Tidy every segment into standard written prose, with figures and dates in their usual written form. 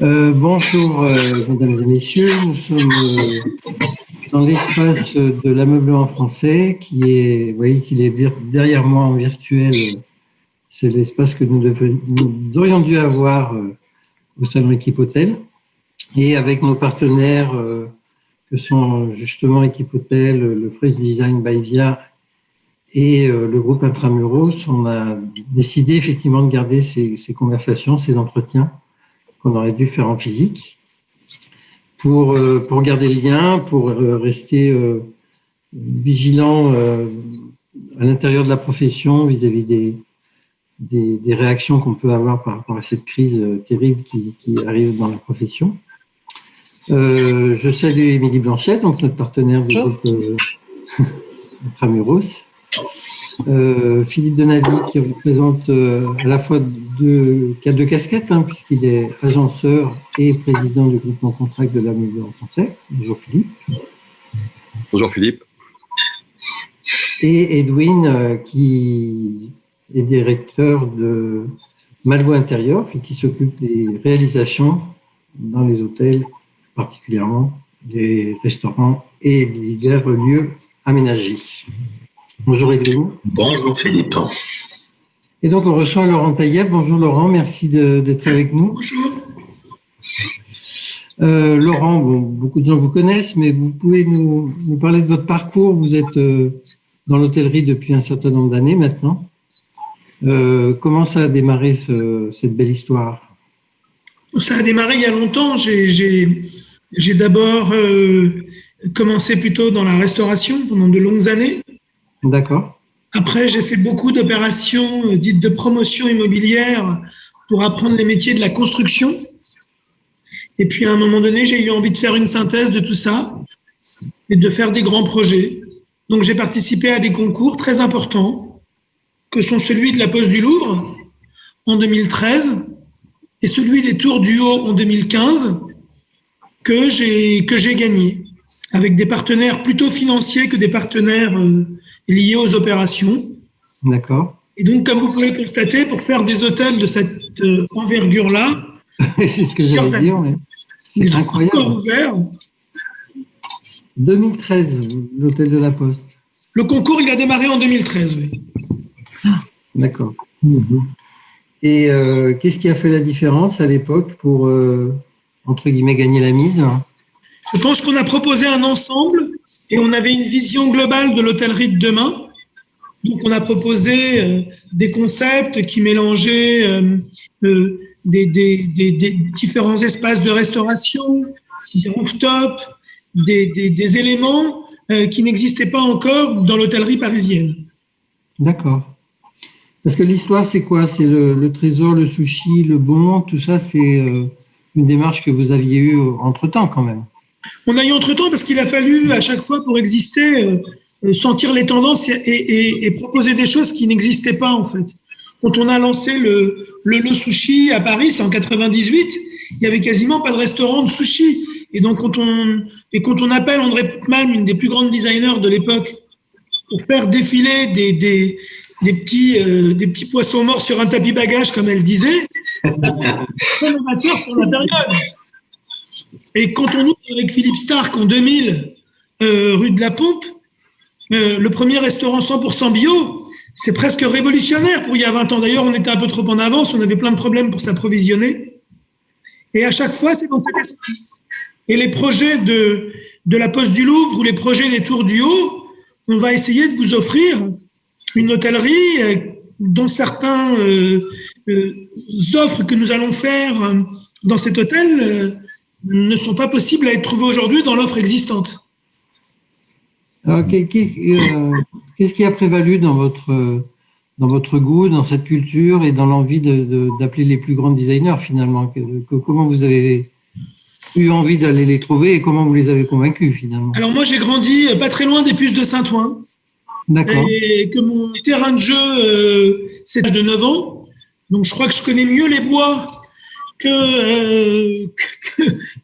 Bonjour, mesdames et messieurs. Nous sommes dans l'espace de l'ameublement français qui est, vous voyez qu'il est derrière moi en virtuel. C'est l'espace que nous aurions dû avoir au salon Équipe Hôtel. Et avec nos partenaires que sont justement Équipe Hôtel, le Fresh Design by Via et le groupe Intramuros, on a décidé effectivement de garder ces conversations, ces entretiens qu'on aurait dû faire en physique pour garder le lien, pour rester vigilant à l'intérieur de la profession vis-à-vis des réactions qu'on peut avoir par rapport à cette crise terrible qui arrive dans la profession. Je salue Émilie Blanchette, donc notre partenaire du groupe Intramuros. Philippe Denavy qui représente à la fois deux casquettes, puisqu'il est agenceur et président du groupement Contract de l'ameublement français. Bonjour Philippe. Bonjour Philippe. Et Edwin qui est directeur de Malvo Intérieur et qui s'occupe des réalisations dans les hôtels, particulièrement des restaurants et des divers lieux aménagés. Bonjour Edwin. Bonjour Philippe. Et donc on reçoit Laurent Taïeb. Bonjour Laurent, merci d'être avec nous. Bonjour. Laurent, beaucoup de gens vous connaissent, mais vous pouvez nous parler de votre parcours. Vous êtes dans l'hôtellerie depuis un certain nombre d'années maintenant. Comment ça a démarré cette belle histoire ? Ça a démarré il y a longtemps. J'ai d'abord commencé plutôt dans la restauration pendant de longues années. D'accord. Après, j'ai fait beaucoup d'opérations dites de promotion immobilière pour apprendre les métiers de la construction. Et puis, à un moment donné, j'ai eu envie de faire une synthèse de tout ça et de faire des grands projets. Donc, j'ai participé à des concours très importants que sont celui de la Poste du Louvre en 2013 et celui des Tours du Haut en 2015 que j'ai gagné avec des partenaires plutôt financiers que des partenaires liés aux opérations. D'accord. Et donc, comme vous pouvez constater, pour faire des hôtels de cette envergure-là, c'est ce que j'allais dire, mais c'est incroyable. Encore ouverts. 2013, l'hôtel de la Poste. Le concours, il a démarré en 2013, oui. D'accord. Et qu'est-ce qui a fait la différence à l'époque pour, entre guillemets, gagner la mise ? Je pense qu'on a proposé un ensemble et on avait une vision globale de l'hôtellerie de demain. Donc, on a proposé des concepts qui mélangeaient des différents espaces de restauration, des rooftops, des éléments qui n'existaient pas encore dans l'hôtellerie parisienne. D'accord. Parce que l'histoire, c'est quoi ? C'est le trésor, le sushi, le bon, tout ça, c'est une démarche que vous aviez eue entre-temps quand même. On a eu entre-temps parce qu'il a fallu à chaque fois pour exister sentir les tendances et proposer des choses qui n'existaient pas en fait. Quand on a lancé le sushi à Paris, c'est en 98, il y avait quasiment pas de restaurant de sushi. Et donc quand on appelle André Putman, une des plus grandes designers de l'époque, pour faire défiler des petits poissons morts sur un tapis bagage, comme elle disait, c'est novateur pour la période. Et quand on ouvre avec Philippe Stark en 2000, rue de la Pompe, le premier restaurant 100% bio, c'est presque révolutionnaire pour il y a 20 ans. D'ailleurs, on était un peu trop en avance, on avait plein de problèmes pour s'approvisionner. Et à chaque fois, c'est dans cet esprit. Et les projets de la Poste du Louvre ou les projets des Tours du Haut, on va essayer de vous offrir une hôtellerie dont certains offres que nous allons faire dans cet hôtel ne sont pas possibles à être trouvées aujourd'hui dans l'offre existante. Alors, qu'est-ce qui a prévalu dans votre goût, dans cette culture et dans l'envie d'appeler les plus grands designers finalement ? Comment vous avez eu envie d'aller les trouver et comment vous les avez convaincus finalement ? Alors moi, j'ai grandi pas très loin des Puces de Saint-Ouen. D'accord. Et que mon terrain de jeu, c'est de 9 ans. Donc, je crois que je connais mieux les bois que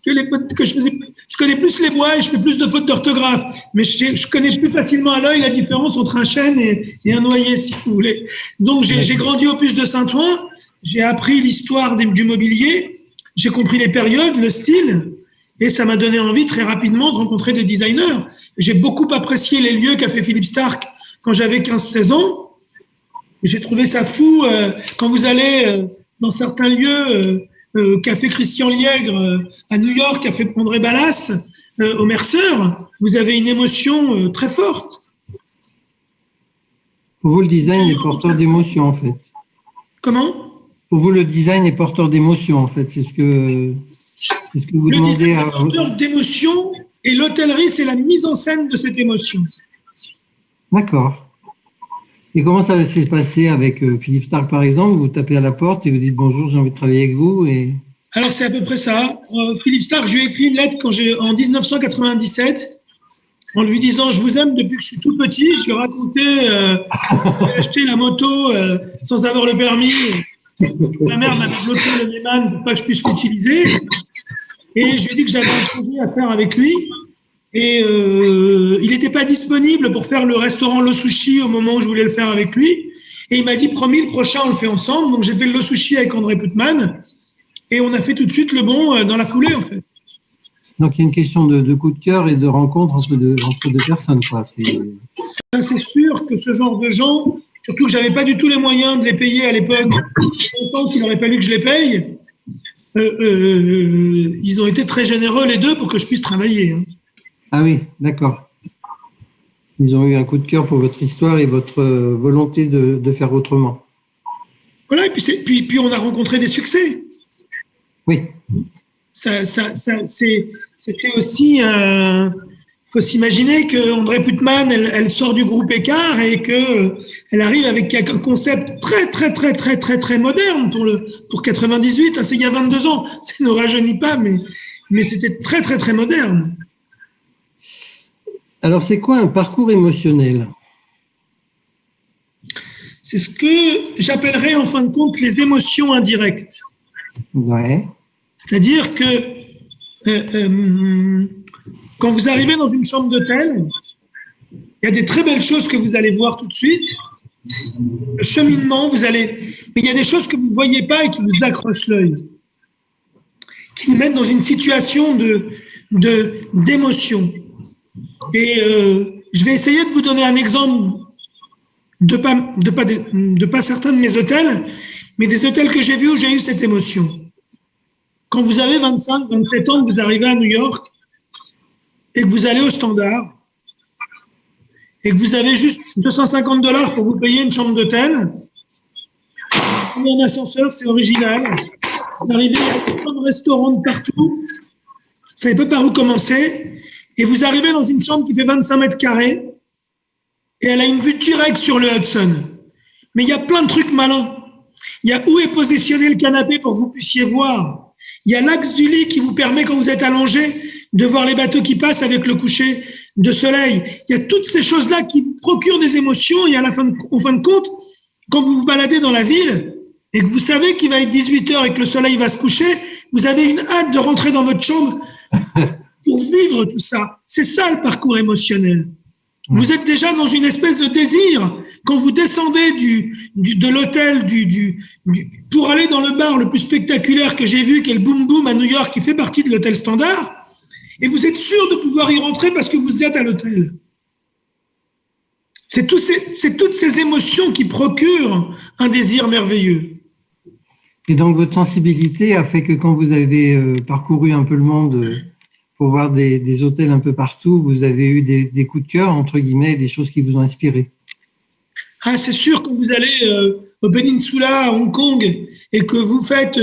les fautes que je faisais. Je connais plus les bois et je fais plus de fautes d'orthographe. Mais je connais plus facilement à l'œil la différence entre un chêne et un noyer, si vous voulez. Donc, j'ai grandi aux Puces de Saint-Ouen. J'ai appris l'histoire du mobilier. j'ai compris les périodes, le style, et ça m'a donné envie très rapidement de rencontrer des designers. J'ai beaucoup apprécié les lieux qu'a fait Philippe Starck quand j'avais 15-16 ans. J'ai trouvé ça fou quand vous allez dans certains lieux, qu'a fait Christian Liègre à New York, qu'a fait André Ballas au Mercer, vous avez une émotion très forte. Pour vous, le design est porteur d'émotion, en fait. Comment? Pour vous, le design est porteur d'émotion, en fait. C'est ce que vous le demandez design à... est porteur d'émotion et l'hôtellerie, c'est la mise en scène de cette émotion. D'accord. Et comment ça s'est passé avec Philippe Starck, par exemple? Vous tapez à la porte et vous dites bonjour, j'ai envie de travailler avec vous. Et... Alors, c'est à peu près ça. Philippe Starck, je lui ai écrit une lettre en 1997 en lui disant « Je vous aime depuis que je suis tout petit ». Je lui ai raconté j'ai acheté la moto sans avoir le permis. Ma mère m'avait bloqué le Neyman pour pas que je puisse l'utiliser. Et je lui ai dit que j'avais un projet à faire avec lui. Et il n'était pas disponible pour faire le restaurant Le Sushi au moment où je voulais le faire avec lui. Et il m'a dit, promis, le prochain, on le fait ensemble. Donc, j'ai fait le Sushi avec André Putman. Et on a fait tout de suite le bon dans la foulée, en fait. Donc, il y a une question de coup de cœur et de rencontre entre deux personnes, quoi. Ça, c'est sûr que ce genre de gens, surtout que j'avais pas du tout les moyens de les payer à l'époque, autant qu'il aurait fallu que je les paye, ils ont été très généreux, les deux, pour que je puisse travailler. Hein. Ah oui, d'accord. Ils ont eu un coup de cœur pour votre histoire et votre volonté de faire autrement. Voilà, et puis on a rencontré des succès. Oui. C'était aussi... Il faut s'imaginer qu'André Putman, elle sort du groupe Écart et qu'elle arrive avec un concept très moderne pour 98. C'est il y a 22 ans. Ça ne nous rajeunit pas, mais c'était très moderne. Alors, c'est quoi un parcours émotionnel? C'est ce que j'appellerais en fin de compte les émotions indirectes. Ouais. C'est-à-dire que quand vous arrivez dans une chambre d'hôtel, il y a des très belles choses que vous allez voir tout de suite. Le cheminement, mais il y a des choses que vous ne voyez pas et qui vous accrochent l'œil, qui vous mettent dans une situation d'émotion. Et je vais essayer de vous donner un exemple de pas certains de mes hôtels, mais des hôtels que j'ai vus où j'ai eu cette émotion. Quand vous avez 25, 27 ans, que vous arrivez à New York et que vous allez au Standard et que vous avez juste $250 pour vous payer une chambre d'hôtel, il y a un ascenseur, c'est original. Vous arrivez, il y a plein de restaurants de partout, vous ne savez pas par où commencer. Et vous arrivez dans une chambre qui fait 25 mètres carrés et elle a une vue directe sur le Hudson. Mais il y a plein de trucs malins. Il y a où est positionné le canapé pour que vous puissiez voir. Il y a l'axe du lit qui vous permet, quand vous êtes allongé, de voir les bateaux qui passent avec le coucher de soleil. Il y a toutes ces choses-là qui vous procurent des émotions et en fin de compte, quand vous vous baladez dans la ville et que vous savez qu'il va être 18h et que le soleil va se coucher, vous avez une hâte de rentrer dans votre chambre pour vivre tout ça. C'est ça le parcours émotionnel. Vous êtes déjà dans une espèce de désir. Quand vous descendez de l'hôtel pour aller dans le bar le plus spectaculaire que j'ai vu, qui est le Boom Boom à New York, qui fait partie de l'hôtel Standard, et vous êtes sûr de pouvoir y rentrer parce que vous êtes à l'hôtel. C'est toutes ces émotions qui procurent un désir merveilleux. Et donc, votre sensibilité a fait que quand vous avez parcouru un peu le monde pour voir des hôtels un peu partout, vous avez eu des coups de cœur, entre guillemets, des choses qui vous ont inspiré. Ah, c'est sûr, quand vous allez au Peninsula, à Hong Kong, et que vous faites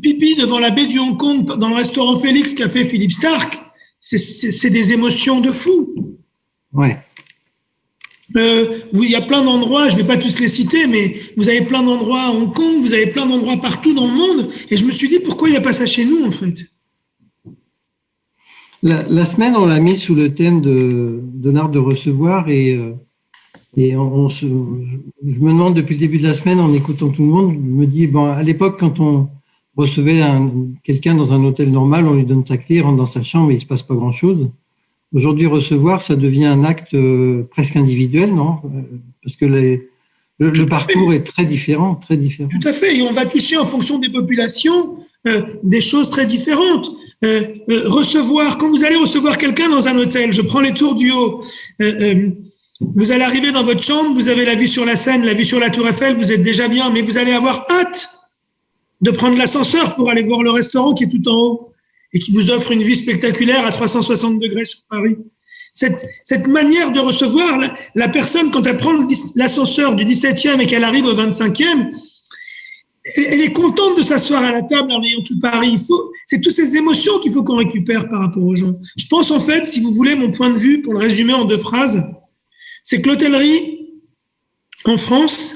pipi devant la baie du Hong Kong dans le restaurant Félix qu'a fait Philippe Starck, c'est des émotions de fou. Ouais. Il y a plein d'endroits, je ne vais pas tous les citer, mais vous avez plein d'endroits à Hong Kong, vous avez plein d'endroits partout dans le monde, et je me suis dit, pourquoi il n'y a pas ça chez nous, en fait? La semaine, on l'a mis sous le thème de l'art de recevoir et je me demande depuis le début de la semaine, en écoutant tout le monde, je me dis, bon, à l'époque, quand on recevait quelqu'un dans un hôtel normal, on lui donne sa clé, il rentre dans sa chambre et il ne se passe pas grand-chose. Aujourd'hui, recevoir, ça devient un acte presque individuel, non? Parce que le parcours est très différent, très différent. Tout à fait, et on va toucher en fonction des populations des choses très différentes. Quand vous allez recevoir quelqu'un dans un hôtel, je prends les tours du haut, vous allez arriver dans votre chambre, vous avez la vue sur la Seine, la vue sur la Tour Eiffel, vous êtes déjà bien, mais vous allez avoir hâte de prendre l'ascenseur pour aller voir le restaurant qui est tout en haut et qui vous offre une vue spectaculaire à 360 degrés sur Paris. Cette manière de recevoir la personne, quand elle prend l'ascenseur du 17e et qu'elle arrive au 25e, elle est contente de s'asseoir à la table en ayant tout Paris. C'est toutes ces émotions qu'il faut qu'on récupère par rapport aux gens. Je pense en fait, si vous voulez mon point de vue, pour le résumer en 2 phrases, c'est que l'hôtellerie en France,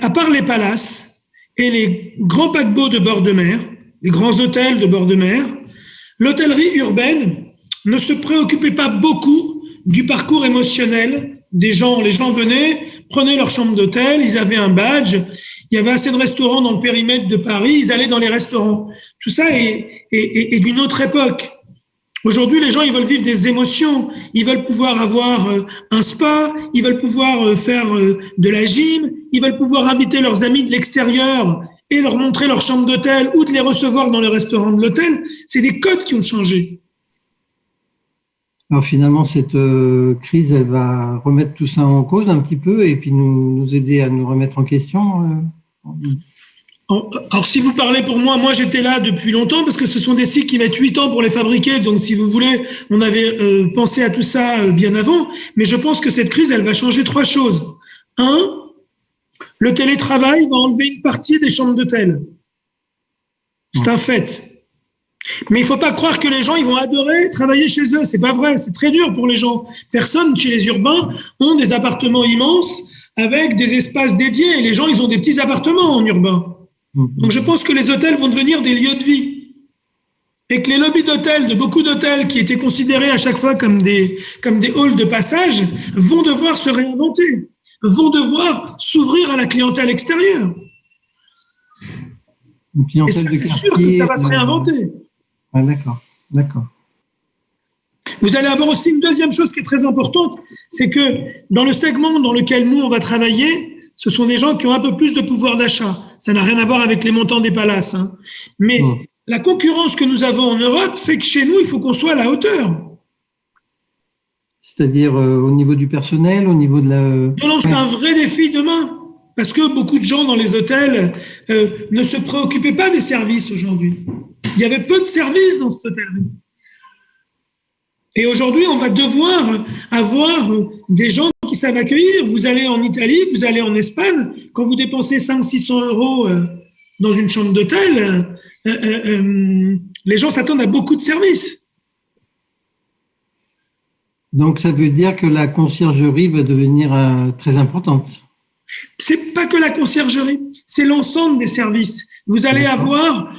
à part les palaces et les grands paquebots de bord de mer, les grands hôtels de bord de mer, l'hôtellerie urbaine ne se préoccupait pas beaucoup du parcours émotionnel des gens. Les gens venaient, prenaient leur chambre d'hôtel, ils avaient un badge, il y avait assez de restaurants dans le périmètre de Paris, ils allaient dans les restaurants. Tout ça est d'une autre époque. Aujourd'hui, les gens, ils veulent vivre des émotions, ils veulent pouvoir avoir un spa, ils veulent pouvoir faire de la gym, ils veulent pouvoir inviter leurs amis de l'extérieur et leur montrer leur chambre d'hôtel ou de les recevoir dans le restaurant de l'hôtel. C'est des codes qui ont changé. Alors finalement, cette crise, elle va remettre tout ça en cause un petit peu et puis nous aider à nous remettre en question. Alors, si vous parlez pour moi j'étais là depuis longtemps parce que ce sont des cycles qui mettent 8 ans pour les fabriquer. Donc, si vous voulez, on avait pensé à tout ça bien avant. Mais je pense que cette crise, elle va changer 3 choses. 1, le télétravail va enlever une partie des chambres d'hôtel. C'est un fait. Mais il ne faut pas croire que les gens ils vont adorer travailler chez eux. C'est pas vrai. C'est très dur pour les gens. Personne chez les urbains ont des appartements immenses avec des espaces dédiés. Et les gens, ils ont des petits appartements en urbain. Donc, je pense que les hôtels vont devenir des lieux de vie. Et que les lobbies d'hôtels, de beaucoup d'hôtels qui étaient considérés à chaque fois comme des halls de passage, vont devoir se réinventer, vont devoir s'ouvrir à la clientèle extérieure. Et ça, c'est sûr que ça va se réinventer. Ah, d'accord. Vous allez avoir aussi une deuxième chose qui est très importante, c'est que dans le segment dans lequel nous, on va travailler, ce sont des gens qui ont un peu plus de pouvoir d'achat. Ça n'a rien à voir avec les montants des palaces. Hein. Mais la concurrence que nous avons en Europe fait que chez nous, il faut qu'on soit à la hauteur. C'est-à-dire au niveau du personnel, au niveau de la... Non, c'est un vrai défi demain. Parce que beaucoup de gens dans les hôtels ne se préoccupaient pas des services aujourd'hui. Il y avait peu de services dans cet hôtel. Et aujourd'hui, on va devoir avoir des gens qui savent accueillir. Vous allez en Italie, vous allez en Espagne, quand vous dépensez 500-600 euros dans une chambre d'hôtel, les gens s'attendent à beaucoup de services. Donc, ça veut dire que la conciergerie va devenir très importante. C'est pas que la conciergerie, c'est l'ensemble des services. Vous allez avoir...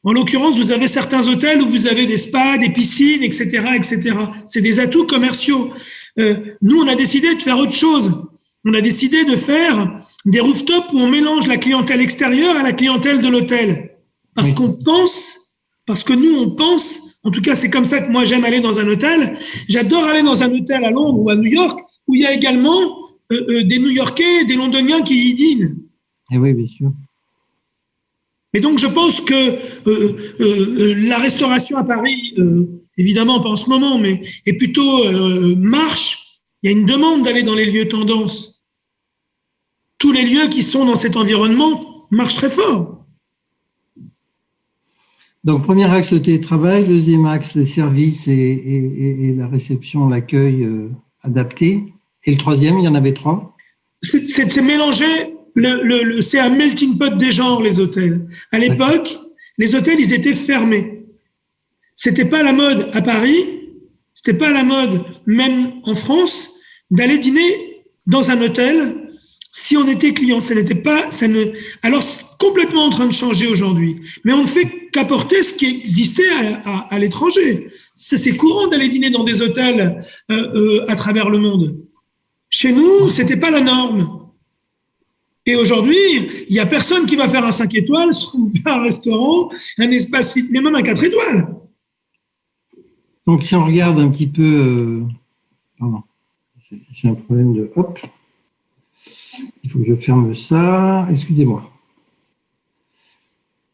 en l'occurrence, vous avez certains hôtels où vous avez des spas, des piscines, etc., etc. C'est des atouts commerciaux. Nous, on a décidé de faire autre chose. On a décidé de faire des rooftops où on mélange la clientèle extérieure à la clientèle de l'hôtel. Parce que nous, on pense, en tout cas, c'est comme ça que moi, j'aime aller dans un hôtel. J'adore aller dans un hôtel à Londres ou à New York où il y a également des New-Yorkais, des Londoniens qui y dînent. Eh oui, bien sûr. Et donc, je pense que la restauration à Paris, évidemment pas en ce moment, mais est plutôt marche. Il y a une demande d'aller dans les lieux tendances. Tous les lieux qui sont dans cet environnement marchent très fort. Donc, premier axe, le télétravail. Deuxième axe, les services et la réception, l'accueil adapté. Et le troisième, il y en avait 3. C'est mélanger... c'est un melting pot des genres, les hôtels. À l'époque, les hôtels, ils étaient fermés. C'était pas la mode à Paris, c'était pas la mode même en France d'aller dîner dans un hôtel si on était client. Alors, c'est complètement en train de changer aujourd'hui. Mais on ne fait qu'apporter ce qui existait à l'étranger. C'est courant d'aller dîner dans des hôtels à travers le monde. Chez nous, c'était pas la norme. Et aujourd'hui, il n'y a personne qui va faire un 5 étoiles, un restaurant, un espace fit, mais même un 4 étoiles. Donc, si on regarde un petit peu... pardon, j'ai un problème de... Hop. Il faut que je ferme ça. Excusez-moi.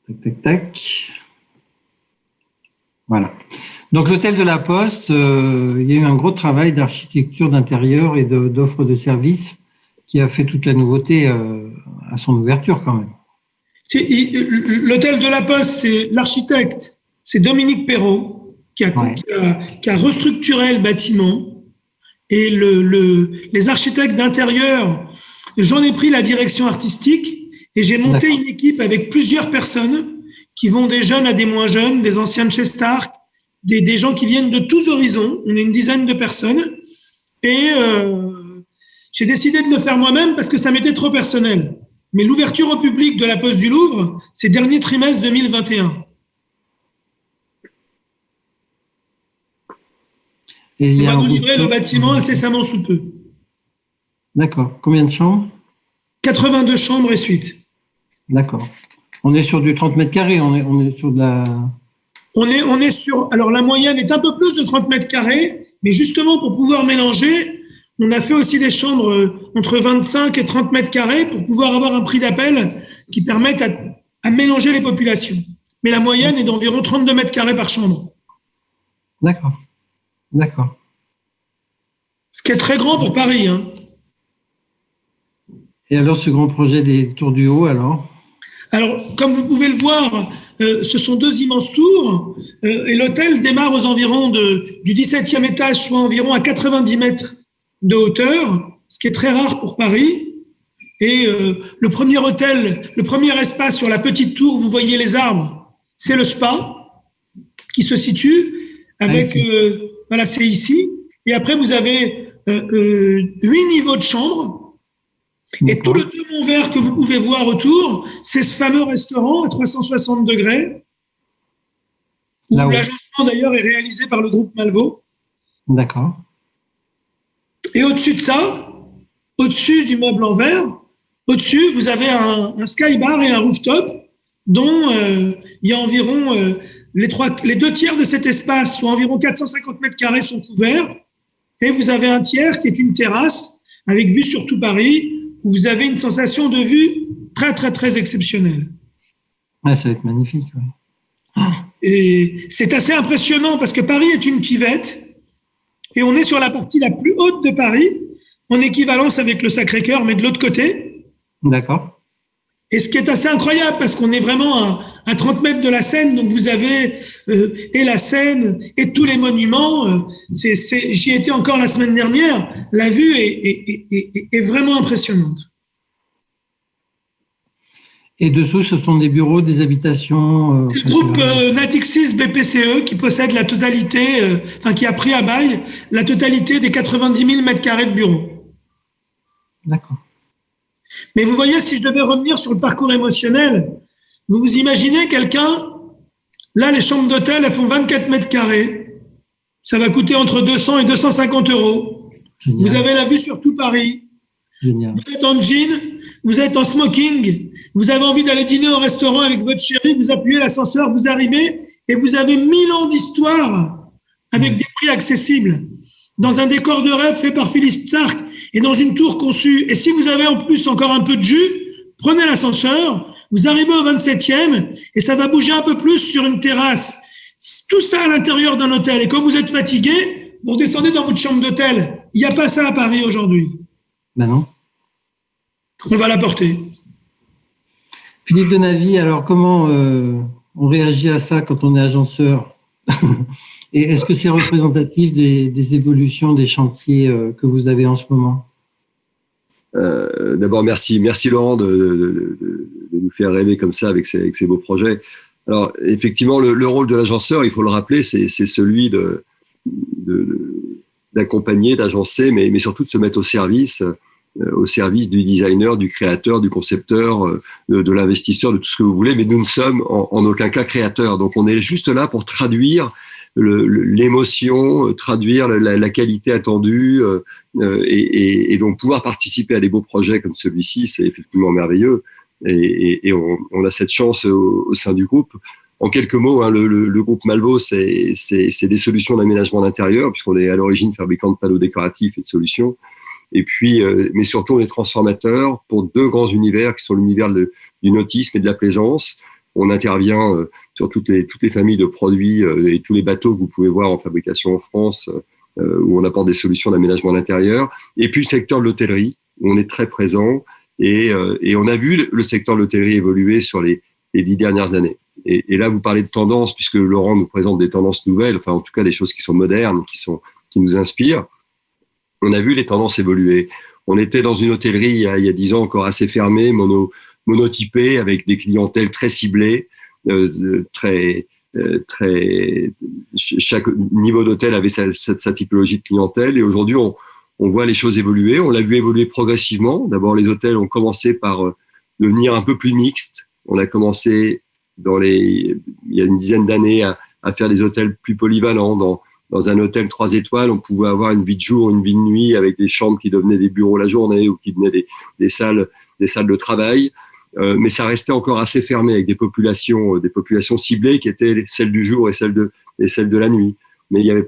Tac, tac, tac. Voilà. Donc, l'hôtel de la Poste, il y a eu un gros travail d'architecture d'intérieur et d'offre de services qui a fait toute la nouveauté à son ouverture quand même. L'hôtel de la Poste, c'est l'architecte, c'est Dominique Perrault qui a restructuré le bâtiment. Et les architectes d'intérieur, j'en ai pris la direction artistique et j'ai monté une équipe avec plusieurs personnes qui vont des jeunes à des moins jeunes, des anciens de chez Stark, des gens qui viennent de tous horizons. On est une dizaine de personnes. Et j'ai décidé de le faire moi-même parce que ça m'était trop personnel. Mais l'ouverture au public de la Poste du Louvre, c'est dernier trimestre 2021. Et on va nous livrer le bâtiment incessamment sous peu. D'accord. Combien de chambres? 82 chambres et suites. D'accord. On est sur du 30 mètres carrés, on est sur de la... On est sur... Alors, la moyenne est un peu plus de 30 mètres carrés, mais justement, pour pouvoir mélanger, on a fait aussi des chambres entre 25 et 30 mètres carrés pour pouvoir avoir un prix d'appel qui permette à mélanger les populations. Mais la moyenne est d'environ 32 mètres carrés par chambre. D'accord. D'accord. Ce qui est très grand pour Paris, hein. Et alors, ce grand projet des tours du haut, alors? Alors, comme vous pouvez le voir, ce sont deux immenses tours et l'hôtel démarre aux environs du 17e étage, soit environ à 90 mètres de hauteur, ce qui est très rare pour Paris. Et le premier espace sur la petite tour, vous voyez les arbres, c'est le spa qui se situe avec, voilà, c'est ici. Et après, vous avez 8 niveaux de chambres. Et tout le temple vert que vous pouvez voir autour, c'est ce fameux restaurant à 360 degrés, où l'agencement d'ailleurs est réalisé par le groupe Malvaux. D'accord. Et au-dessus de ça, au-dessus du meuble en verre, au-dessus, vous avez un sky bar et un rooftop dont il y a environ les 2 tiers de cet espace, soit environ 450 mètres carrés, sont couverts. Et vous avez un tiers qui est une terrasse avec vue sur tout Paris, où vous avez une sensation de vue très, très, très exceptionnelle. Ouais, ça va être magnifique. Ouais. Et c'est assez impressionnant parce que Paris est une cuvette et on est sur la partie la plus haute de Paris, en équivalence avec le Sacré-Cœur, mais de l'autre côté. D'accord. Et ce qui est assez incroyable, parce qu'on est vraiment à 30 mètres de la Seine, donc vous avez et la Seine et tous les monuments. J'y étais encore la semaine dernière. La vue est vraiment impressionnante. Et dessous, ce sont des bureaux, des habitations. Le groupe Natixis BPCE qui possède la totalité, qui a pris à bail la totalité des 90 000 mètres carrés de bureaux. D'accord. Mais vous voyez, si je devais revenir sur le parcours émotionnel, vous vous imaginez quelqu'un, là, les chambres d'hôtel, elles font 24 mètres carrés. Ça va coûter entre 200 et 250 euros. Génial. Vous avez la vue sur tout Paris. Génial. Vous êtes en jean, vous êtes en smoking, vous avez envie d'aller dîner au restaurant avec votre chérie, vous appuyez l'ascenseur, vous arrivez et vous avez 1000 ans d'histoire avec des prix accessibles. Dans un décor de rêve fait par Philippe Stark et dans une tour conçue. Et si vous avez en plus encore un peu de jus, prenez l'ascenseur, vous arrivez au 27e et ça va bouger un peu plus sur une terrasse. Tout ça à l'intérieur d'un hôtel. Et quand vous êtes fatigué, vous redescendez dans votre chambre d'hôtel. Il n'y a pas ça à Paris aujourd'hui. Ben non. On va l'apporter. Philippe Denavy, alors comment on réagit à ça quand on est agenceur? Et est-ce que c'est représentatif des évolutions des chantiers que vous avez en ce moment? D'abord, merci Laurent de nous faire rêver comme ça avec ces beaux projets. Alors, effectivement, le rôle de l'agenceur, il faut le rappeler, c'est celui d'accompagner, d'agencer, mais surtout de se mettre au service du designer, du créateur, du concepteur, de l'investisseur, de tout ce que vous voulez. Mais nous ne sommes en aucun cas créateurs. Donc, on est juste là pour traduire l'émotion, traduire la qualité attendue et donc pouvoir participer à des beaux projets comme celui-ci, c'est effectivement merveilleux et on a cette chance au sein du groupe. En quelques mots, hein, le groupe Malvaux, c'est des solutions d'aménagement d'intérieur puisqu'on est à l'origine fabricant de panneaux décoratifs et de solutions. Et puis, mais surtout, on est transformateur pour 2 grands univers qui sont l'univers du nautisme et de la plaisance. on intervient sur toutes les familles de produits et tous les bateaux que vous pouvez voir en fabrication en France, où on apporte des solutions d'aménagement à l'intérieur. Et puis le secteur de l'hôtellerie, où on est très présent, et on a vu le secteur de l'hôtellerie évoluer sur les 10 dernières années. Et là, vous parlez de tendances, puisque Laurent nous présente des tendances nouvelles, enfin en tout cas des choses qui sont modernes, qui nous inspirent. On a vu les tendances évoluer. On était dans une hôtellerie il y a 10 ans encore assez fermée, monotypée, avec des clientèles très ciblées, chaque niveau d'hôtel avait sa typologie de clientèle. Et aujourd'hui, on voit les choses évoluer. On l'a vu évoluer progressivement. D'abord, les hôtels ont commencé par devenir un peu plus mixtes. On a commencé il y a une dizaine d'années à faire des hôtels plus polyvalents. Dans un hôtel 3 étoiles, on pouvait avoir une vie de jour, une vie de nuit, avec des chambres qui devenaient des bureaux la journée ou qui devenaient des salles de travail. Mais ça restait encore assez fermé, avec des populations ciblées qui étaient celles du jour et celles de la nuit. Mais il n'y avait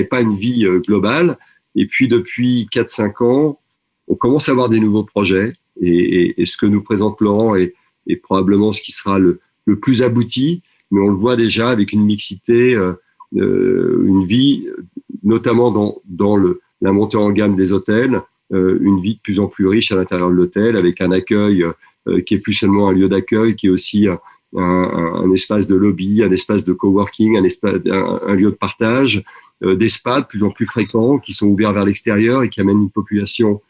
pas une vie globale. Et puis depuis 4-5 ans, on commence à avoir des nouveaux projets. Et ce que nous présente Laurent est probablement ce qui sera le plus abouti. Mais on le voit déjà avec une mixité, une vie, notamment dans la montée en gamme des hôtels, une vie de plus en plus riche à l'intérieur de l'hôtel, avec un accueil qui est plus seulement un lieu d'accueil, qui est aussi un espace de lobby, un espace de coworking, un lieu de partage, des spas de plus en plus fréquents qui sont ouverts vers l'extérieur et qui amènent une population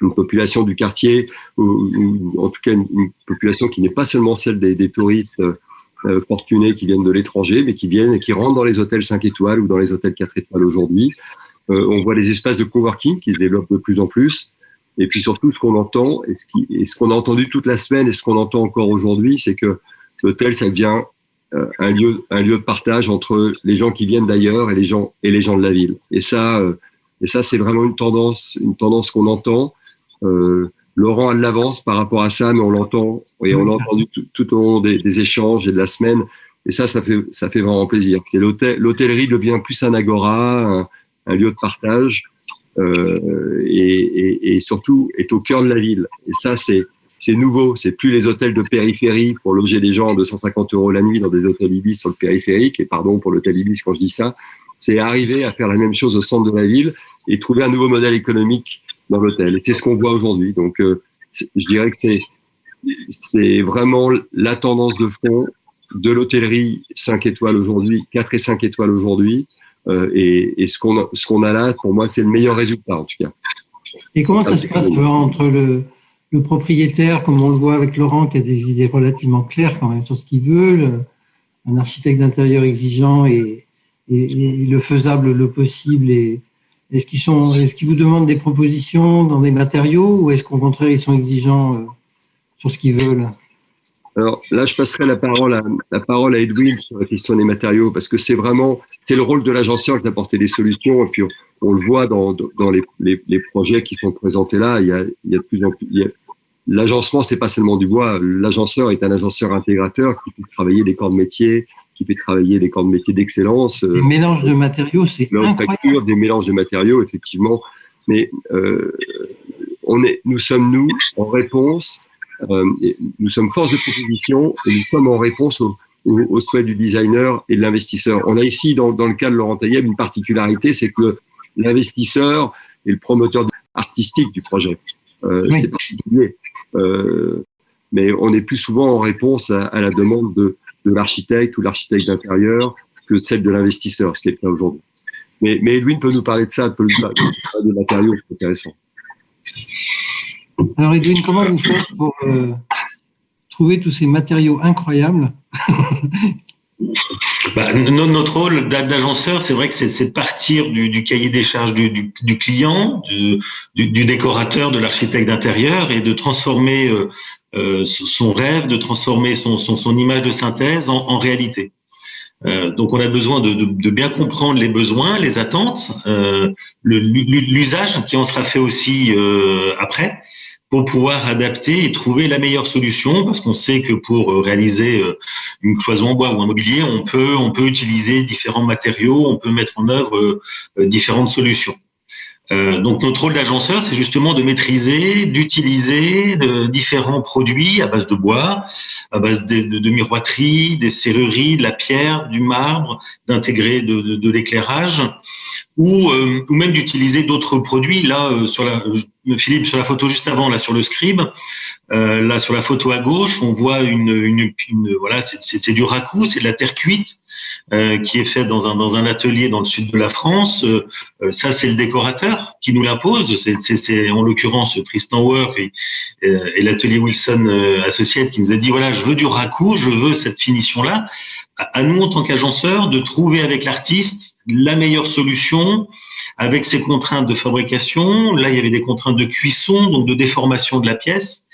du quartier, ou en tout cas une population qui n'est pas seulement celle des touristes fortunés qui viennent de l'étranger, mais qui viennent et qui rentrent dans les hôtels 5 étoiles ou dans les hôtels 4 étoiles aujourd'hui. On voit les espaces de coworking qui se développent de plus en plus. Et puis surtout, ce qu'on entend, et ce qu'on a entendu toute la semaine et ce qu'on entend encore aujourd'hui, c'est que l'hôtel, ça devient un lieu de partage entre les gens qui viennent d'ailleurs et les gens de la ville. Et ça, c'est vraiment une tendance qu'on entend. Laurent a de l'avance par rapport à ça, mais on l'entend et on l'a entendu tout au long des échanges et de la semaine. Et ça fait vraiment plaisir. C'est l'hôtellerie devient plus un agora, un lieu de partage. Et surtout est au cœur de la ville. Et ça, c'est nouveau. C'est plus les hôtels de périphérie pour loger des gens à 250 € la nuit dans des hôtels Ibis sur le périphérique. Et pardon pour l'hôtel Ibis quand je dis ça. C'est arriver à faire la même chose au centre de la ville et trouver un nouveau modèle économique dans l'hôtel. Et c'est ce qu'on voit aujourd'hui. Donc, je dirais que c'est vraiment la tendance de fond de l'hôtellerie 5 étoiles aujourd'hui, 4 et 5 étoiles aujourd'hui. Et ce qu'on a là, pour moi, c'est le meilleur résultat, en tout cas. Et comment ça se passe entre le propriétaire, comme on le voit avec Laurent, qui a des idées relativement claires quand même sur ce qu'il veut, un architecte d'intérieur exigeant et le faisable, le possible. Est-ce qu'ils vous demandent des propositions dans des matériaux ou est-ce qu'au contraire, ils sont exigeants sur ce qu'ils veulent? Alors là, je passerai la parole à Edwin sur la question des matériaux, parce que c'est le rôle de l'agenceur d'apporter des solutions. Et puis on le voit dans les projets qui sont présentés là. Il y a de plus en plus. L'agencement, c'est pas seulement du bois. L'agenceur est un agenceur intégrateur qui fait travailler des corps de métier, qui fait travailler des corps de métier d'excellence. Des mélanges de matériaux, c'est incroyable. Des mélanges de matériaux, effectivement. Mais nous sommes en réponse. Nous sommes force de proposition et nous sommes en réponse aux souhaits du designer et de l'investisseur. On a ici, dans le cas de Laurent Taïeb, une particularité, c'est que l'investisseur est le promoteur artistique du projet. Oui. C'est particulier. Mais on est plus souvent en réponse à la demande de l'architecte ou l'architecte d'intérieur que celle de l'investisseur, ce qui est le cas aujourd'hui. Mais Edwin peut nous parler de ça, peut nous parler des matériaux, c'est intéressant. Alors Edwin, comment vous faites pour trouver tous ces matériaux incroyables? Notre rôle d'agenceur, c'est vrai que c'est de partir du cahier des charges du client, du décorateur, de l'architecte d'intérieur et de transformer son rêve, de transformer son image de synthèse en réalité. Donc on a besoin de bien comprendre les besoins, les attentes, l'usage qui en sera fait aussi après, pour pouvoir adapter et trouver la meilleure solution, parce qu'on sait que pour réaliser une cloison en bois ou un mobilier, on peut utiliser différents matériaux, on peut mettre en œuvre différentes solutions. Donc notre rôle d'agenceur, c'est justement de maîtriser, d'utiliser différents produits à base de bois, à base de miroiterie, des serrureries, de la pierre, du marbre, d'intégrer de l'éclairage, ou même d'utiliser d'autres produits. Là, Philippe, sur la photo juste avant, là sur le scribe, là sur la photo à gauche, on voit voilà, c'est du raku, c'est de la terre cuite qui est fait dans un atelier dans le sud de la France. Ça, c'est le décorateur qui nous l'impose. C'est en l'occurrence Tristan Work et l'atelier Wilson Associates qui nous a dit voilà, je veux du raku, je veux cette finition-là. À nous, en tant qu'agenceurs, de trouver avec l'artiste la meilleure solution avec ses contraintes de fabrication. Là, il y avait des contraintes de cuisson, donc de déformation de la pièce,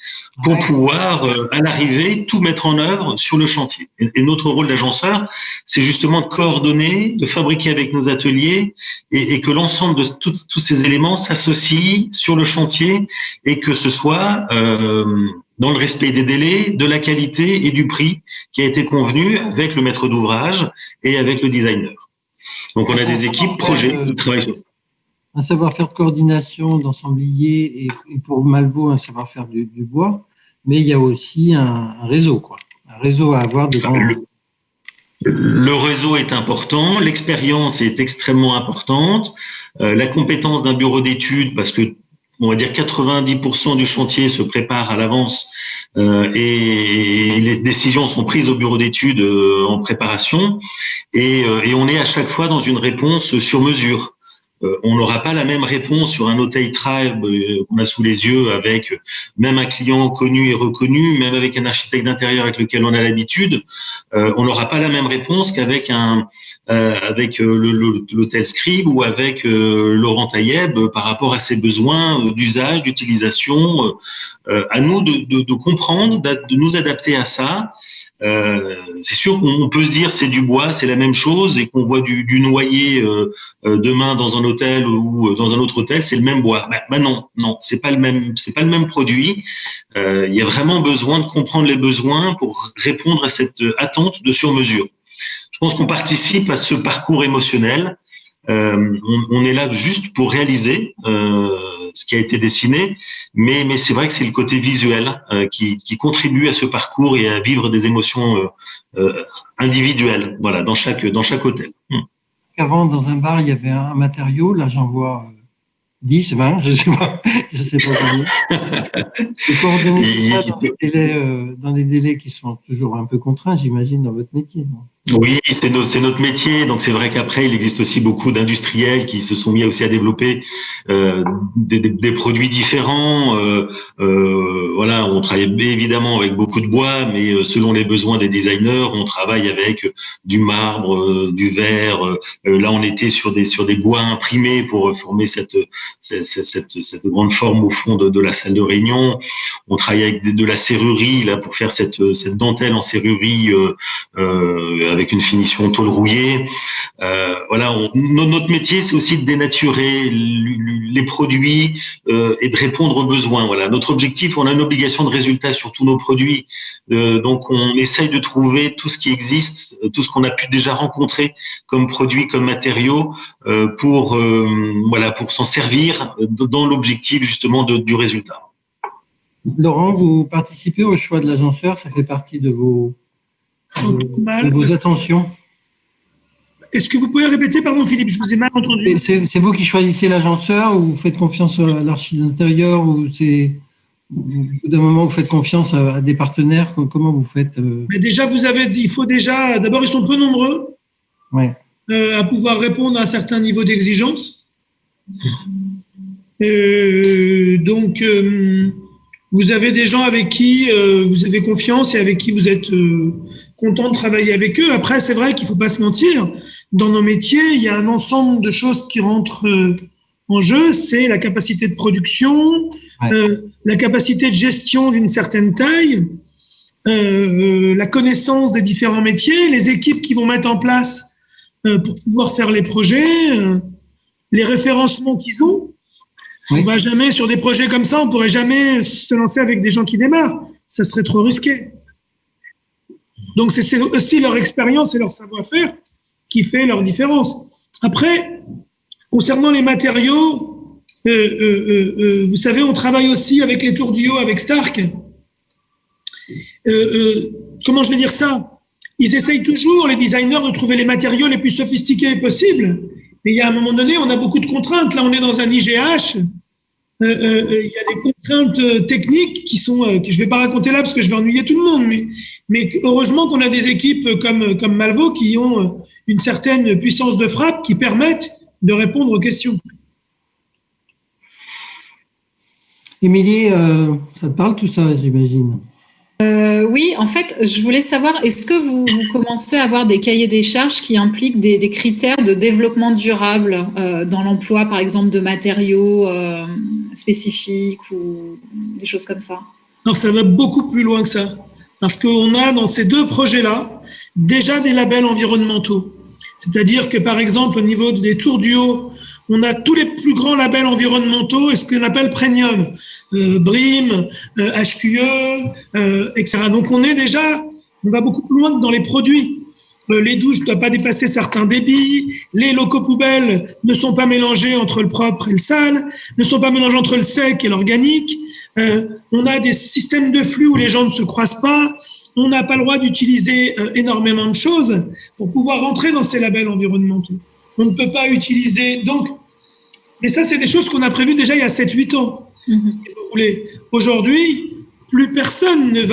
pour pouvoir, à l'arrivée, tout mettre en œuvre sur le chantier. Et notre rôle d'agenceur, c'est justement de coordonner, de fabriquer avec nos ateliers et que l'ensemble de tous ces éléments s'associent sur le chantier et que ce soit dans le respect des délais, de la qualité et du prix qui a été convenu avec le maître d'ouvrage et avec le designer. Donc, on a des équipes projets qui travaillent sur ça. Un savoir-faire de coordination, d'ensemblier et pour Malvaux, un savoir-faire du bois, mais il y a aussi un réseau, quoi. Un réseau à avoir de grands. Le réseau est important, l'expérience est extrêmement importante, la compétence d'un bureau d'études, parce que on va dire 90% du chantier se prépare à l'avance et les décisions sont prises au bureau d'études en préparation et on est à chaque fois dans une réponse sur mesure. On n'aura pas la même réponse sur un hôtel Tribe qu'on a sous les yeux avec même un client connu et reconnu, même avec un architecte d'intérieur avec lequel on a l'habitude. On n'aura pas la même réponse qu'avec l'hôtel Scribe ou avec Laurent Taïeb par rapport à ses besoins d'usage, d'utilisation. À nous de comprendre, de nous adapter à ça. C'est sûr qu'on peut se dire c'est du bois, c'est la même chose et qu'on voit du noyer demain dans un hôtel ou dans un autre hôtel, c'est le même bois. Non, c'est pas le même produit. Il y a vraiment besoin de comprendre les besoins pour répondre à cette attente de sur-mesure. Je pense qu'on participe à ce parcours émotionnel. On est là juste pour réaliser ce qui a été dessiné, mais c'est vrai que c'est le côté visuel qui contribue à ce parcours et à vivre des émotions individuelles, voilà, dans chaque hôtel. Avant, dans un bar, il y avait un matériau, là j'en vois 10, 20, je sais pas combien. C'est coordonner dans des délais qui sont toujours un peu contraints, j'imagine, dans votre métier. Non ? Oui, c'est notre métier. Donc c'est vrai qu'après, il existe aussi beaucoup d'industriels qui se sont mis aussi à développer des produits différents. Voilà, on travaille évidemment avec beaucoup de bois, mais selon les besoins des designers, on travaille avec du marbre, du verre. Là, on était sur des bois imprimés pour former cette grande forme au fond de la salle de réunion. On travaille avec de la serrurerie là pour faire cette dentelle en serrurerie avec une finition tôle rouillée. Voilà, notre métier, c'est aussi de dénaturer les produits et de répondre aux besoins. Voilà, notre objectif, on a une obligation de résultat sur tous nos produits. Donc, on essaye de trouver tout ce qui existe, tout ce qu'on a pu déjà rencontrer comme produits, comme matériaux, pour s'en servir dans l'objectif justement du résultat. Laurent, vous participez au choix de l'agenceur, ça fait partie de vos attentions. Est-ce que vous pouvez répéter, pardon Philippe, je vous ai mal entendu. C'est vous qui choisissez l'agenceur ou vous faites confiance à l'architecte d'intérieur ou c'est au bout d'un moment vous faites confiance à des partenaires? Comment vous faites Mais déjà, il faut déjà, d'abord ils sont peu nombreux à pouvoir répondre à un certain niveau d'exigence. Donc, vous avez des gens avec qui vous avez confiance et avec qui vous êtes content de travailler avec eux. Après, c'est vrai qu'il ne faut pas se mentir. Dans nos métiers, il y a un ensemble de choses qui rentrent en jeu. C'est la capacité de production, la capacité de gestion d'une certaine taille, la connaissance des différents métiers, les équipes qui vont mettre en place pour pouvoir faire les projets, les référencements qu'ils ont. On ne va jamais, sur des projets comme ça, on ne pourrait jamais se lancer avec des gens qui démarrent. Ça serait trop risqué. Donc, c'est aussi leur expérience et leur savoir-faire qui fait leur différence. Après, concernant les matériaux, Vous savez, on travaille aussi avec les tours du haut, avec Stark. Comment je vais dire ça? Ils essayent toujours, les designers, de trouver les matériaux les plus sophistiqués possibles. Mais il y a un moment donné, on a beaucoup de contraintes. Là, on est dans un IGH. Il y a des contraintes techniques qui sont, que je ne vais pas raconter là parce que je vais ennuyer tout le monde. Mais heureusement qu'on a des équipes comme Malvo qui ont une certaine puissance de frappe qui permettent de répondre aux questions. Émilie, ça te parle tout ça, j'imagine? Oui, en fait, je voulais savoir, est-ce que vous commencez à avoir des cahiers des charges qui impliquent des critères de développement durable dans l'emploi, par exemple, de matériaux spécifiques ou des choses comme ça? Alors, ça va beaucoup plus loin que ça, parce qu'on a dans ces deux projets-là déjà des labels environnementaux. C'est-à-dire que, par exemple, au niveau des tours du haut, on a tous les plus grands labels environnementaux et ce qu'on appelle premium, BREEAM, HQE, etc. Donc, on va beaucoup plus loin que dans les produits. Les douches ne doivent pas dépasser certains débits, les locaux poubelles ne sont pas mélangés entre le propre et le sale, ne sont pas mélangés entre le sec et l'organique. On a des systèmes de flux où les gens ne se croisent pas. On n'a pas le droit d'utiliser énormément de choses pour pouvoir rentrer dans ces labels environnementaux. On ne peut pas utiliser… Donc, mais ça, c'est des choses qu'on a prévues déjà il y a 7-8 ans, si vous voulez. Aujourd'hui, plus personne ne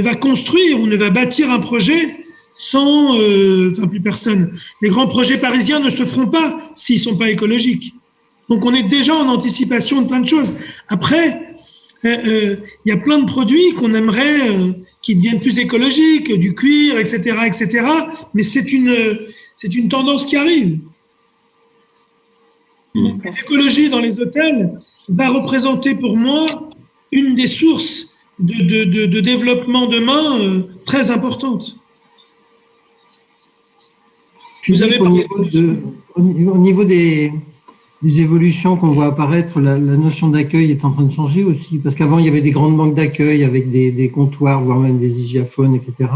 va construire ou ne va bâtir un projet sans… enfin, plus personne. Les grands projets parisiens ne se feront pas s'ils ne sont pas écologiques. Donc, on est déjà en anticipation de plein de choses. Après… il y a plein de produits qu'on aimerait qui deviennent plus écologiques, du cuir, etc., etc. Mais c'est une tendance qui arrive. L'écologie dans les hôtels va représenter pour moi une des sources de développement demain très importante. Vous avez au niveau des évolutions qu'on voit apparaître, la notion d'accueil est en train de changer aussi, parce qu'avant, il y avait des grandes banques d'accueil avec des comptoirs, voire même des hygiaphones, etc.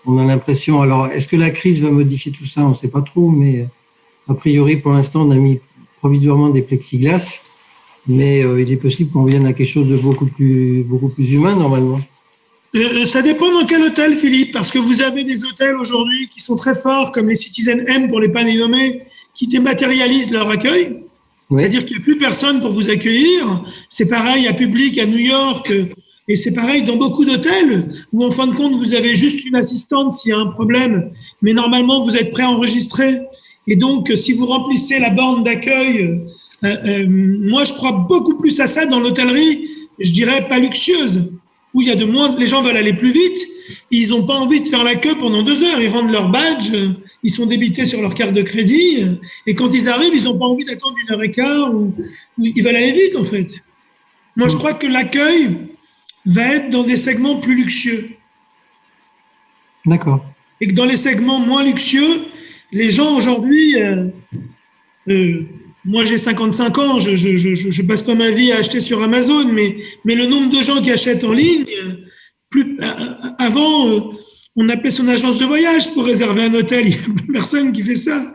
On a l'impression… Alors, est-ce que la crise va modifier tout ça? On ne sait pas trop, mais a priori, pour l'instant, on a mis provisoirement des plexiglas, mais il est possible qu'on vienne à quelque chose de beaucoup plus humain, normalement. Ça dépend dans quel hôtel, Philippe, parce que vous avez des hôtels aujourd'hui qui sont très forts, comme les Citizen M, pour les pas les nommer, qui dématérialisent leur accueil. C'est-à-dire qu'il n'y a plus personne pour vous accueillir. C'est pareil à Public, à New York, et c'est pareil dans beaucoup d'hôtels où, en fin de compte, vous avez juste une assistante s'il y a un problème, mais normalement, vous êtes préenregistré. Et donc, si vous remplissez la borne d'accueil, moi, je crois beaucoup plus à ça dans l'hôtellerie, je dirais pas luxueuse, où il y a de moins, les gens veulent aller plus vite, ils n'ont pas envie de faire la queue pendant 2 heures, ils rendent leur badge, ils sont débités sur leur carte de crédit, et quand ils arrivent, ils n'ont pas envie d'attendre 1h15, ou ils veulent aller vite, en fait. Moi, je crois que l'accueil va être dans des segments plus luxueux. D'accord. Et que dans les segments moins luxueux, les gens aujourd'hui, moi j'ai 55 ans, je passe pas ma vie à acheter sur Amazon, mais le nombre de gens qui achètent en ligne, avant, on appelait son agence de voyage pour réserver un hôtel, il n'y a plus personne qui fait ça.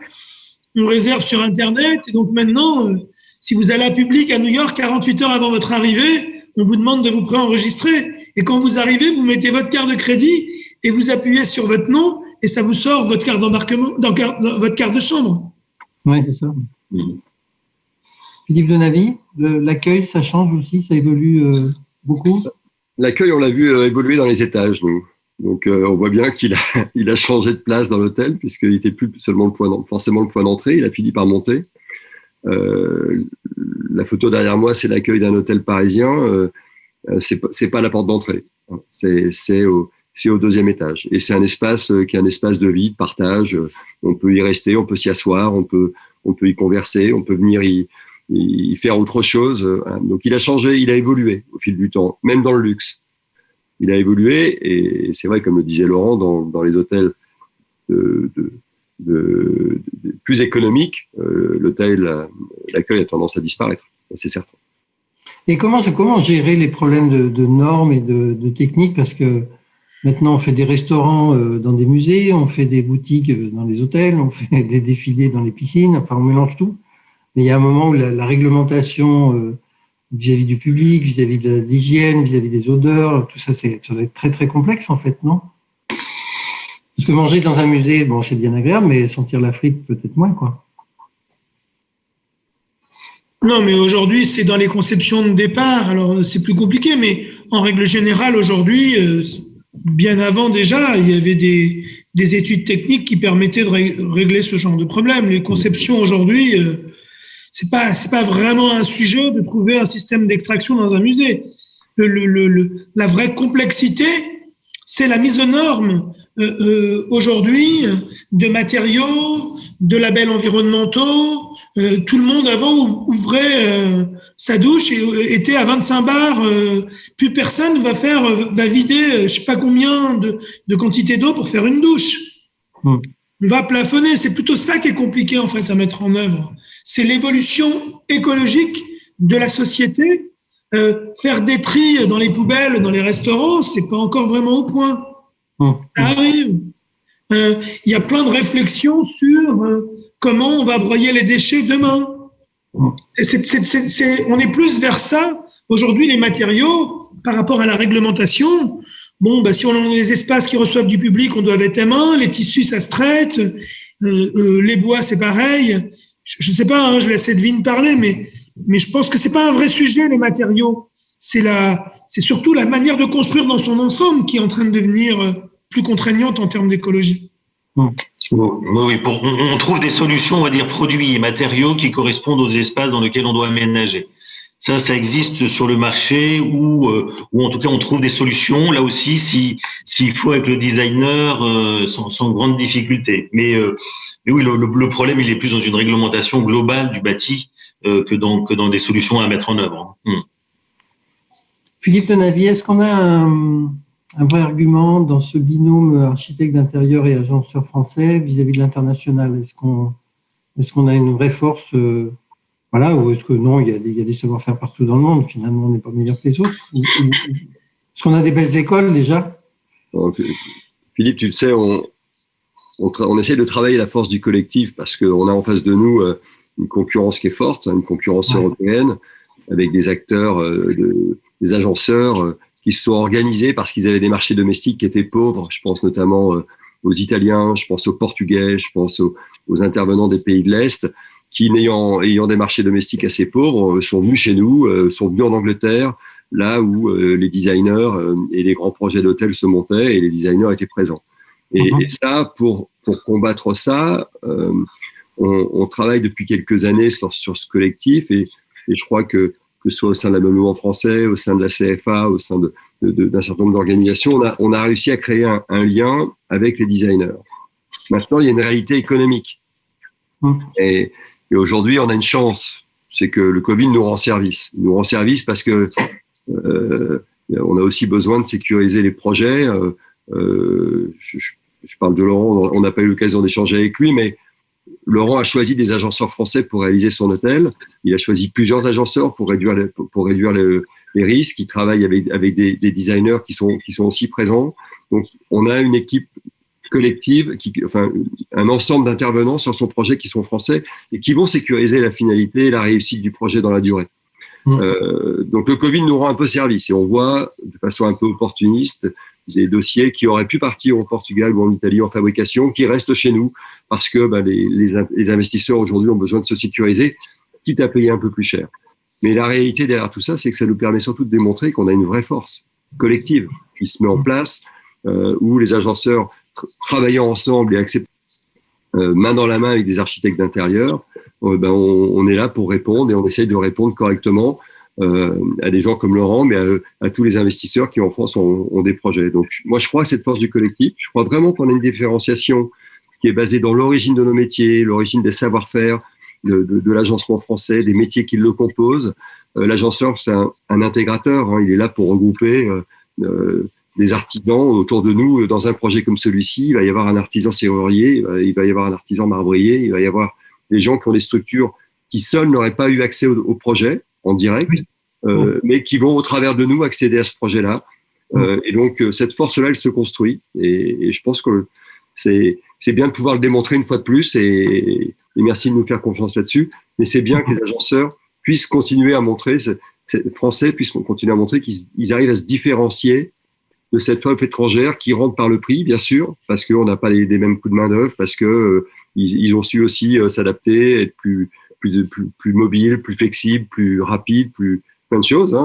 On réserve sur Internet, et donc maintenant, si vous allez à Public à New York, 48 heures avant votre arrivée, on vous demande de vous préenregistrer. Et quand vous arrivez, vous mettez votre carte de crédit et vous appuyez sur votre nom, et ça vous sort votre carte d'embarquement, votre carte de chambre. Oui, c'est ça. Philippe Denavy, l'accueil, ça change aussi, ça évolue beaucoup? L'accueil, on l'a vu évoluer dans les étages, nous. Donc, on voit bien qu'il a changé de place dans l'hôtel, puisqu'il n'était plus seulement forcément le point d'entrée, il a fini par monter. La photo derrière moi, c'est l'accueil d'un hôtel parisien. C'est pas la porte d'entrée. C'est au 2e étage. Et c'est un espace qui est un espace de vie, de partage. On peut y rester, on peut s'y asseoir, on peut y converser, on peut venir y faire autre chose. Donc, il a changé, il a évolué au fil du temps, même dans le luxe. Il a évolué, et c'est vrai, comme le disait Laurent, dans les hôtels plus économiques, l'accueil a tendance à disparaître, ça c'est certain. Et comment gérer les problèmes de normes et de techniques? Parce que maintenant, on fait des restaurants dans des musées, on fait des boutiques dans les hôtels, on fait des défilés dans les piscines, enfin, on mélange tout. Mais il y a un moment où la réglementation vis-à-vis du public, vis-à-vis de l'hygiène, vis-à-vis des odeurs, tout ça, ça doit être très, très complexe, en fait, non? Parce que manger dans un musée, bon, c'est bien agréable, mais sentir la frite, peut-être moins, quoi. Non, mais aujourd'hui, c'est dans les conceptions de départ. Alors, c'est plus compliqué, mais en règle générale, aujourd'hui, bien avant déjà, il y avait des études techniques qui permettaient de régler ce genre de problème. Les conceptions aujourd'hui, c'est pas vraiment un sujet de trouver un système d'extraction dans un musée. La vraie complexité, c'est la mise aux normes aujourd'hui de matériaux, de labels environnementaux. Tout le monde avant ouvrait sa douche et était à 25 bars. Plus personne va vider je sais pas combien de quantité d'eau pour faire une douche. On va plafonner. C'est plutôt ça qui est compliqué en fait à mettre en œuvre. C'est l'évolution écologique de la société. Faire des tris dans les poubelles, dans les restaurants, c'est pas encore vraiment au point. Ça arrive. Il y a plein de réflexions sur comment on va broyer les déchets demain. Et on est plus vers ça. Aujourd'hui, les matériaux, par rapport à la réglementation, bon, si on a des espaces qui reçoivent du public, on doit être main, les tissus, ça se traite, les bois, c'est pareil. Je ne sais pas, je laisse Edwin parler, mais je pense que c'est pas un vrai sujet, les matériaux. C'est surtout la manière de construire dans son ensemble qui est en train de devenir plus contraignante en termes d'écologie. Oui, on trouve des solutions, on va dire, produits et matériaux qui correspondent aux espaces dans lesquels on doit aménager. Ça existe sur le marché ou en tout cas on trouve des solutions. Là aussi, s'il faut avec le designer, sans grande difficulté. Mais oui, le problème il est plus dans une réglementation globale du bâti que dans des solutions à mettre en œuvre. Philippe Denavy, est-ce qu'on a un vrai argument dans ce binôme architecte d'intérieur et agenceur français vis-à-vis de l'international? Est-ce qu'on a une vraie force voilà, ou est-ce que non, il y a des savoir-faire partout dans le monde, finalement on n'est pas meilleur que les autres? Est-ce qu'on a des belles écoles déjà? Donc, Philippe, tu le sais, on essaie de travailler la force du collectif parce qu'on a en face de nous une concurrence qui est forte, une concurrence européenne, avec des acteurs, des agenceurs qui se sont organisés parce qu'ils avaient des marchés domestiques qui étaient pauvres. Je pense notamment aux Italiens, je pense aux Portugais, je pense aux intervenants des pays de l'Est, qui ayant des marchés domestiques assez pauvres, sont venus chez nous, sont venus en Angleterre, là où les designers et les grands projets d'hôtels se montaient et les designers étaient présents. Et ça, pour combattre ça, on travaille depuis quelques années sur ce collectif et je crois que ce soit au sein de l'ameublement français, au sein de la CFA, au sein d'un certain nombre d'organisations, on a réussi à créer un lien avec les designers. Maintenant, il y a une réalité économique. Et aujourd'hui, on a une chance, c'est que le Covid nous rend service. Il nous rend service parce que on a aussi besoin de sécuriser les projets. Je parle de Laurent, on n'a pas eu l'occasion d'échanger avec lui, mais Laurent a choisi des agenceurs français pour réaliser son hôtel. Il a choisi plusieurs agenceurs pour réduire les risques. Il travaille avec des designers qui sont aussi présents. Donc, on a une équipe collective, un ensemble d'intervenants sur son projet qui sont français et qui vont sécuriser la finalité et la réussite du projet dans la durée. Donc, le Covid nous rend un peu service et on voit de façon un peu opportuniste des dossiers qui auraient pu partir au Portugal ou en Italie en fabrication, qui restent chez nous parce que les investisseurs aujourd'hui ont besoin de se sécuriser, quitte à payer un peu plus cher. Mais la réalité derrière tout ça, c'est que ça nous permet surtout de démontrer qu'on a une vraie force collective qui se met en place, où les agenceurs travaillant ensemble et acceptant main dans la main avec des architectes d'intérieur, on est là pour répondre et on essaye de répondre correctement à des gens comme Laurent, mais à tous les investisseurs qui en France ont des projets. Donc moi je crois à cette force du collectif, je crois vraiment qu'on a une différenciation qui est basée dans l'origine de nos métiers, l'origine des savoir-faire de l'agencement français, des métiers qui le composent. L'agenceur c'est un intégrateur, il est là pour regrouper des artisans autour de nous. Dans un projet comme celui-ci, il va y avoir un artisan serrurier, il va y avoir un artisan marbrier, il va y avoir des gens qui ont des structures qui seuls n'auraient pas eu accès au projet en direct, mais qui vont au travers de nous accéder à ce projet-là. Et donc cette force-là, elle se construit. Et je pense que c'est bien de pouvoir le démontrer une fois de plus. Et merci de nous faire confiance là-dessus. mais c'est bien que les agenceurs puissent continuer à montrer, Français puissent continuer à montrer qu'ils arrivent à se différencier de cette offre étrangère qui rentre par le prix, bien sûr, parce qu'on n'a pas les mêmes coûts de main-d'œuvre, parce que ils ont su aussi s'adapter, être plus mobile, plus flexible, plus rapide, plein de choses.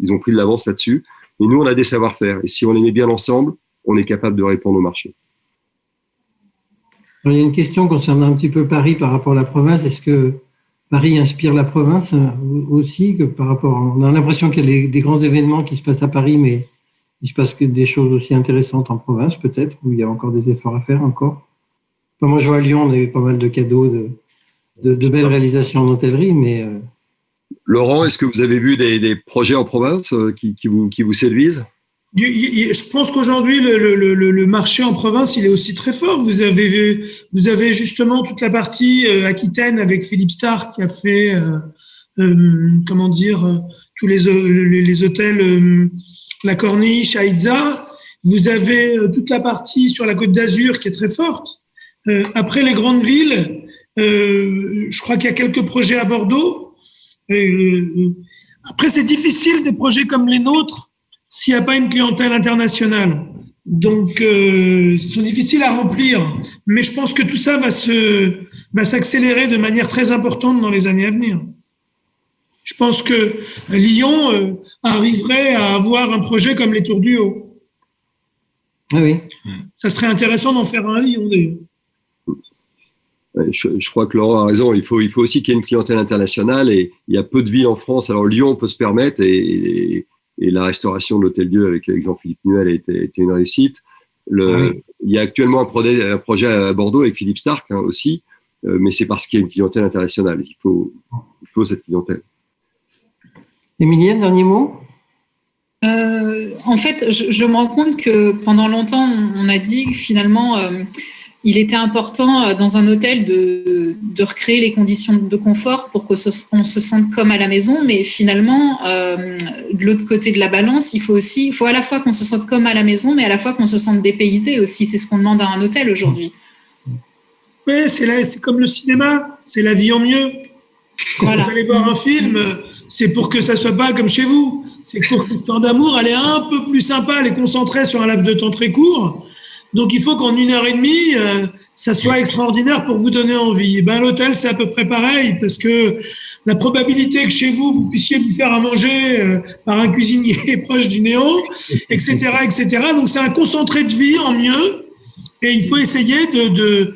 Ils ont pris de l'avance là-dessus. Mais nous, on a des savoir-faire. Et si on les met bien ensemble, on est capable de répondre au marché. Alors, il y a une question concernant un petit peu Paris par rapport à la province. Est-ce que Paris inspire la province aussi que par rapport, on a l'impression qu'il y a des grands événements qui se passent à Paris, mais il se passe des choses aussi intéressantes en province, peut-être, où il y a encore des efforts à faire encore. Enfin, moi, je vois à Lyon, on a eu pas mal de cadeaux, de belles réalisations en hôtellerie, mais... Laurent, est-ce que vous avez vu des projets en province qui vous séduisent? Je pense qu'aujourd'hui, le marché en province, il est aussi très fort. Vous avez justement toute la partie Aquitaine avec Philippe Stark qui a fait, tous les hôtels, la Corniche, Aïdza. Vous avez toute la partie sur la Côte d'Azur qui est très forte. Après les grandes villes, je crois qu'il y a quelques projets à Bordeaux. Après, c'est difficile des projets comme les nôtres s'il n'y a pas une clientèle internationale. Donc, ils sont difficiles à remplir. Mais je pense que tout ça va s'accélérer de manière très importante dans les années à venir. Je pense que Lyon arriverait à avoir un projet comme les Tours du Haut. Ah oui. Ça serait intéressant d'en faire un à Lyon, d'ailleurs. Je crois que Laurent a raison. Il faut aussi qu'il y ait une clientèle internationale et il y a peu de villes en France. Alors Lyon peut se permettre et la restauration de l'Hôtel-Dieu avec Jean-Philippe Nuel a été une réussite. Il y a actuellement un projet à Bordeaux avec Philippe Stark aussi, mais c'est parce qu'il y a une clientèle internationale. Il faut cette clientèle. Emilienne, dernier mot? En fait, je me rends compte que pendant longtemps, on a dit que finalement, il était important dans un hôtel de recréer les conditions de confort pour qu'on se sente comme à la maison. Mais finalement, de l'autre côté de la balance, il faut à la fois qu'on se sente comme à la maison, mais à la fois qu'on se sente dépaysé aussi. C'est ce qu'on demande à un hôtel aujourd'hui. Oui, c'est comme le cinéma, c'est la vie en mieux. Quand vous allez voir un film, c'est pour que ça soit pas comme chez vous. C'est pour que l'histoire d'amour, elle est un peu plus sympa, elle est concentrée sur un laps de temps très court. Donc, il faut qu'en 1h30, ça soit extraordinaire pour vous donner envie. L'hôtel, c'est à peu près pareil, parce que la probabilité que chez vous, vous puissiez vous faire à manger par un cuisinier proche du néant, etc., etc. Donc, c'est un concentré de vie en mieux, et il faut essayer de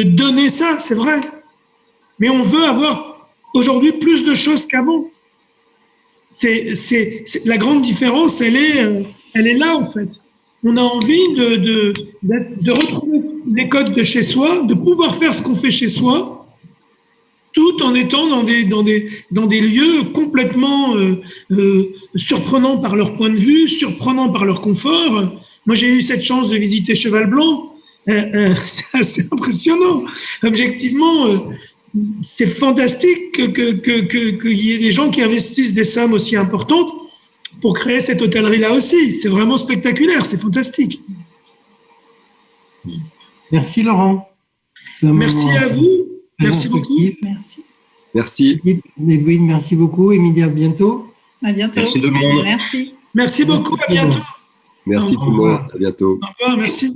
donner ça, c'est vrai. Mais on veut avoir aujourd'hui plus de choses qu'avant. La grande différence, elle est là, en fait. On a envie de retrouver les codes de chez soi, de pouvoir faire ce qu'on fait chez soi, tout en étant dans des lieux complètement surprenants par leur point de vue, surprenants par leur confort. Moi, j'ai eu cette chance de visiter Cheval Blanc. C'est assez impressionnant. Objectivement, c'est fantastique qu'il y ait des gens qui investissent des sommes aussi importantes pour créer cette hôtellerie-là aussi. C'est vraiment spectaculaire, c'est fantastique. Merci Laurent. Merci à vous. Merci beaucoup. Merci. Edwin, merci beaucoup. Émilie, à bientôt. À bientôt. Merci tout le monde. Merci. Merci beaucoup, à bientôt. Merci tout le monde, à bientôt. Au revoir, merci.